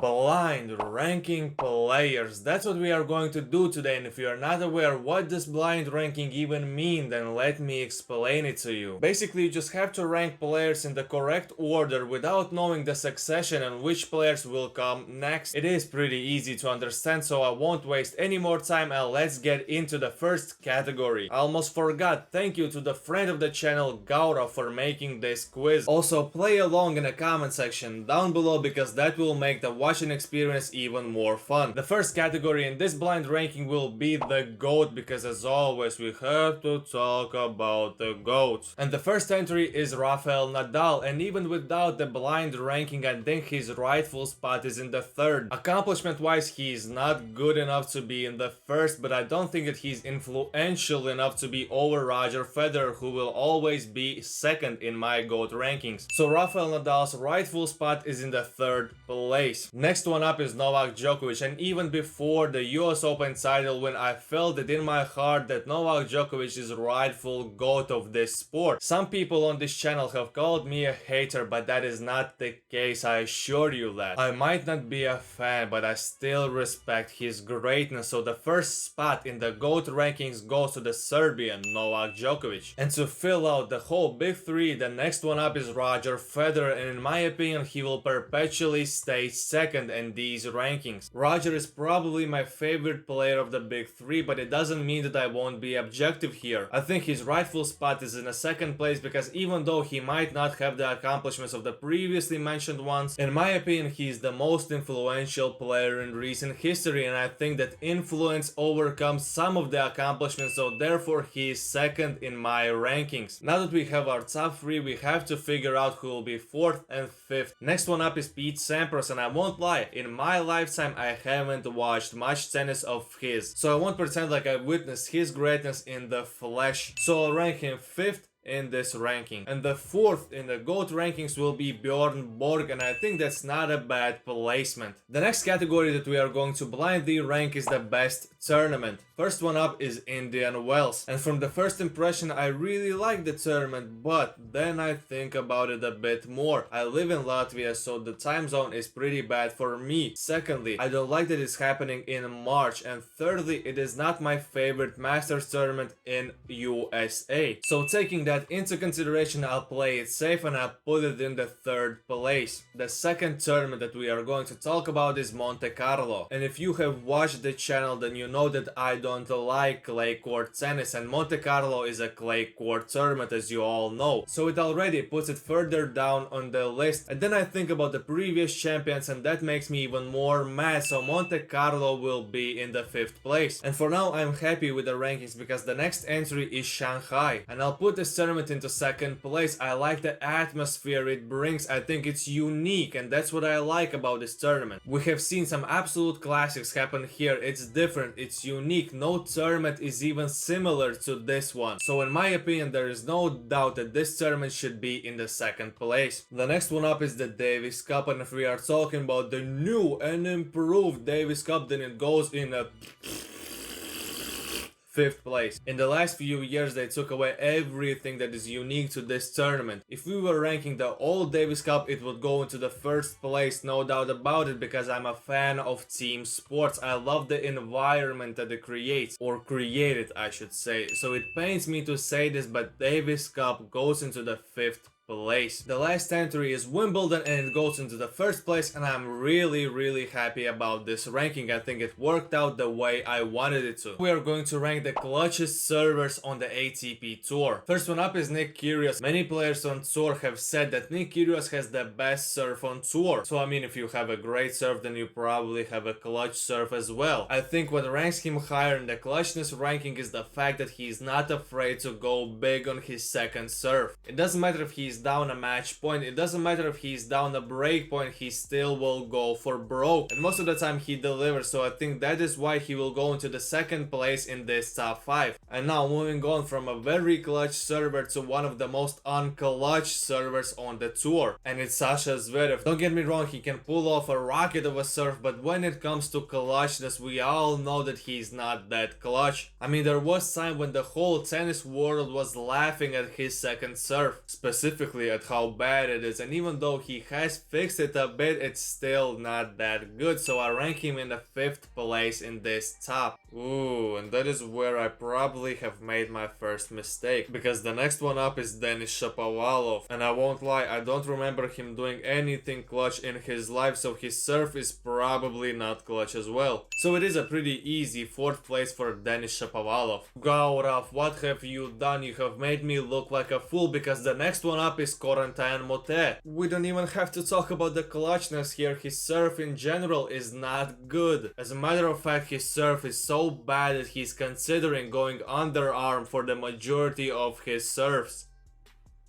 Blind ranking players. That's what we are going to do today, and if you are not aware what does blind ranking even mean, then let me explain it to you. Basically, you just have to rank players in the correct order without knowing the succession and which players will come next. It is pretty easy to understand, so I won't waste any more time and let's get into the first category. I almost forgot, thank you to the friend of the channel Gaura for making this quiz. Also, play along in the comment section down below because that will make the watching experience even more fun. The first category in this blind ranking will be the GOAT, because as always we have to talk about the GOAT. And the first entry is Rafael Nadal, and even without the blind ranking I think his rightful spot is in the third. Accomplishment wise he is not good enough to be in the first, but I don't think that he's influential enough to be over Roger Federer, who will always be second in my GOAT rankings. So Rafael Nadal's rightful spot is in the third place. Next one up is Novak Djokovic, and even before the US Open title win I felt it in my heart that Novak Djokovic is rightful GOAT of this sport. Some people on this channel have called me a hater, but that is not the case, I assure you that. I might not be a fan, but I still respect his greatness, so the first spot in the GOAT rankings goes to the Serbian Novak Djokovic. And to fill out the whole big three, the next one up is Roger Federer, and in my opinion he will perpetually stay second in these rankings. Roger is probably my favorite player of the big three, but it doesn't mean that I won't be objective here. I think his rightful spot is in the second place because even though he might not have the accomplishments of the previously mentioned ones, in my opinion he is the most influential player in recent history, and I think that influence overcomes some of the accomplishments, so therefore he is second in my rankings. Now that we have our top three, we have to figure out who will be fourth and fifth. Next one up is Pete Sampras, and I won't lie, in my lifetime I haven't watched much tennis of his, so I won't pretend like I witnessed his greatness in the flesh. So I'll rank him fifth in this ranking. And the fourth in the GOAT rankings will be Bjorn Borg, and I think that's not a bad placement. The next category that we are going to blindly rank is the best tournament. First one up is Indian Wells, and from the first impression I really like the tournament, but then I think about it a bit more. I live in Latvia, so the time zone is pretty bad for me. Secondly, I don't like that it's happening in March, and thirdly, it is not my favorite Masters tournament in USA. So taking that into consideration, I'll play it safe and I'll put it in the third place. The second tournament that we are going to talk about is Monte Carlo, and if you have watched the channel then you know that I don't like clay court tennis, and Monte Carlo is a clay court tournament as you all know, so it already puts it further down on the list. And then I think about the previous champions and that makes me even more mad, so Monte Carlo will be in the fifth place. And for now I'm happy with the rankings because the next entry is Shanghai, and I'll put this tournament into second place. I like the atmosphere it brings, I think it's unique, and that's what I like about this tournament. We have seen some absolute classics happen here, it's different, it's unique, no tournament is even similar to this one. So in my opinion there is no doubt that this tournament should be in the second place. The next one up is the Davis Cup, and if we are talking about the new and improved Davis Cup then it goes in a fifth place. In the last few years they took away everything that is unique to this tournament. If we were ranking the old Davis Cup it would go into the first place, no doubt about it, because I'm a fan of team sports. I love the environment that it creates, or created I should say, so it pains me to say this, but Davis Cup goes into the fifth place. The last entry is Wimbledon and it goes into the first place, and I'm really happy about this ranking. I think it worked out the way I wanted it to. We are going to rank the clutchest servers on the ATP tour. First one up is Nick Kyrgios. Many players on tour have said that Nick Kyrgios has the best serve on tour, so I mean if you have a great serve then you probably have a clutch serve as well. I think what ranks him higher in the clutchness ranking is the fact that he is not afraid to go big on his second serve. It doesn't matter if he's down a match point, it doesn't matter if he's down a break point, he still will go for broke, and most of the time he delivers, so I think that is why he will go into the second place in this top 5. And now moving on from a very clutch server to one of the most unclutch servers on the tour, and it's Sasha Zverev. Don't get me wrong, he can pull off a rocket of a serve, but when it comes to clutchness we all know that he's not that clutch. I mean there was time when the whole tennis world was laughing at his second serve, specifically specifically at how bad it is, and even though he has fixed it a bit, it's still not that good, so I rank him in the 5th place in this top. Ooh, and that is where I probably have made my first mistake, because the next one up is Denis Shapovalov, and I won't lie, I don't remember him doing anything clutch in his life, so his serve is probably not clutch as well. So it is a pretty easy 4th place for Denis Shapovalov. Gaurav, what have you done? You have made me look like a fool, because the next one up is Corentin Moutet. We don't even have to talk about the clutchness here, his serve in general is not good. As a matter of fact, his serve is so bad that he's considering going underarm for the majority of his serves.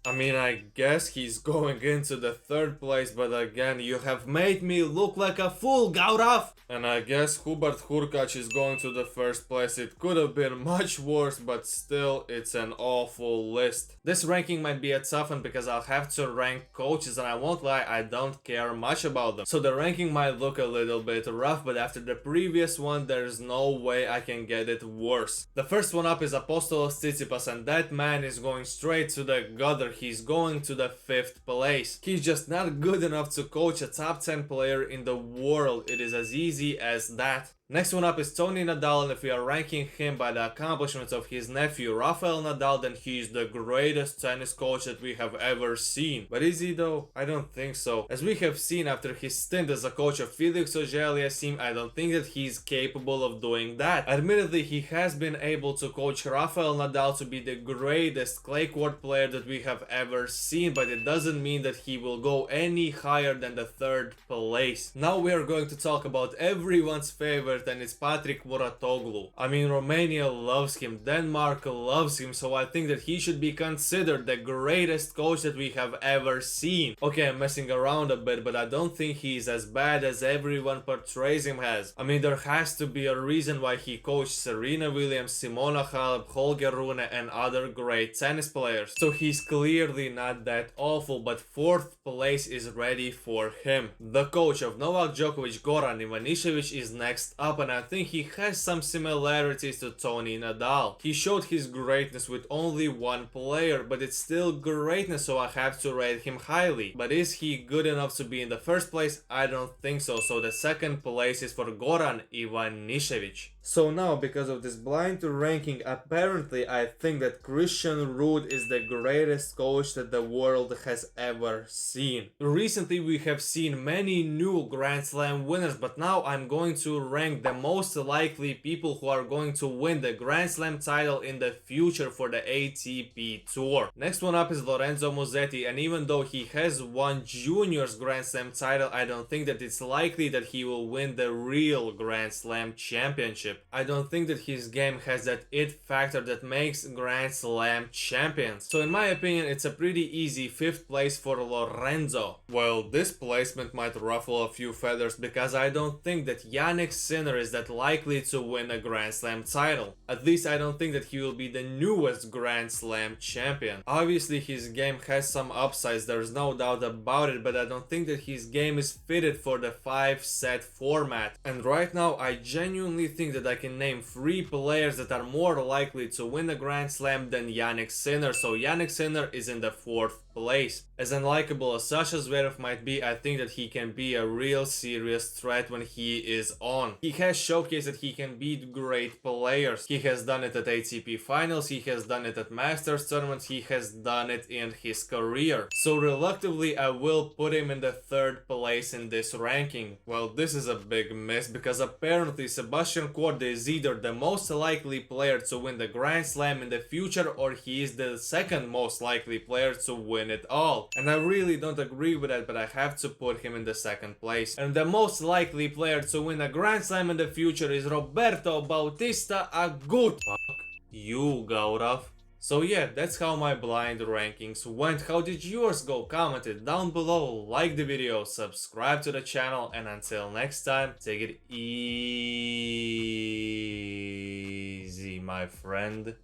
I mean, I guess he's going into the 3rd place, but again, you have made me look like a fool, Gaurav! And I guess Hubert Hurkacz is going to the 1st place. It could have been much worse, but still, it's an awful list. This ranking might be a tough one because I'll have to rank coaches, and I won't lie, I don't care much about them. So the ranking might look a little bit rough, but after the previous one, there's no way I can get it worse. The first one up is Apostolos Tsitsipas, and that man is going straight to the gutter. He's going to the 5th place. He's just not good enough to coach a top 10 player in the world. It is as easy as that. Next one up is Tony Nadal, and if we are ranking him by the accomplishments of his nephew Rafael Nadal, then he is the greatest tennis coach that we have ever seen. But is he though? I don't think so. As we have seen after his stint as a coach of Felix Auger-Aliassime, I don't think that he's capable of doing that. Admittedly, he has been able to coach Rafael Nadal to be the greatest clay court player that we have ever seen, but it doesn't mean that he will go any higher than the 3rd place. Now we are going to talk about everyone's favorite, and it's Patrick Mouratoglou. I mean, Romania loves him, Denmark loves him, so I think that he should be considered the greatest coach that we have ever seen. Okay, I'm messing around a bit, but I don't think he's as bad as everyone portrays him as. I mean, there has to be a reason why he coached Serena Williams, Simona Halep, Holger Rune, and other great tennis players. So he's clearly not that awful, but 4th place is ready for him. The coach of Novak Djokovic, Goran Ivanišević, is next up, and I think he has some similarities to Tony Nadal. He showed his greatness with only one player, but it's still greatness, so I have to rate him highly. But is he good enough to be in the 1st place? I don't think so, so the 2nd place is for Goran Ivanišević. So now, because of this blind ranking, apparently I think that Christian Ruud is the greatest coach that the world has ever seen. Recently we have seen many new Grand Slam winners, but now I'm going to rank the most likely people who are going to win the Grand Slam title in the future for the ATP Tour. Next one up is Lorenzo Musetti, and even though he has won Juniors Grand Slam title, I don't think that it's likely that he will win the real Grand Slam championship. I don't think that his game has that it factor that makes Grand Slam champions. So in my opinion, it's a pretty easy 5th place for Lorenzo. Well, this placement might ruffle a few feathers because I don't think that Jannik Sinner is that likely to win a Grand Slam title. At least I don't think that he will be the newest Grand Slam champion. Obviously his game has some upsides, there's no doubt about it, but I don't think that his game is fitted for the 5-set format. And right now I genuinely think that I can name 3 players that are more likely to win a Grand Slam than Jannik Sinner, so Jannik Sinner is in the 4th place. As unlikable as Sasha Zverev might be, I think that he can be a real serious threat when he is on. He has showcased that he can beat great players. He has done it at ATP finals, he has done it at Masters tournaments, he has done it in his career. So reluctantly I will put him in the 3rd place in this ranking. Well, this is a big miss because apparently Sebastian Korda is either the most likely player to win the Grand Slam in the future, or he is the 2nd most likely player to win it all. And I really don't agree with that, but I have to put him in the 2nd place. And the most likely player to win a Grand Slam in the future is Roberto Bautista Agut. Fuck you, Gaurav. So yeah, that's how my blind rankings went. How did yours go? Comment it down below, like the video, subscribe to the channel, and until next time, take it easy, my friend.